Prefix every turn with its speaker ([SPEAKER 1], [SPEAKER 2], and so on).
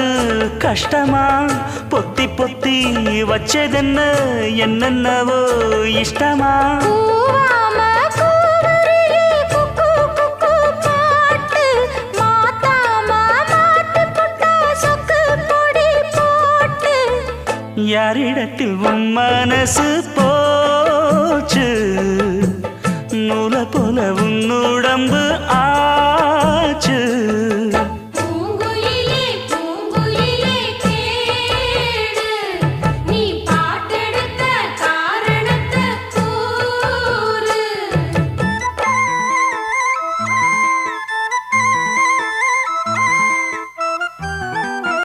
[SPEAKER 1] அது கஷ்டமா பொத்தி பொத்தி வச்சதென்ன என்னென்னவோ இஷ்டமா யாரிடத்தில் உன் மனசு போச்சு நூலை போல உன் உடம்பு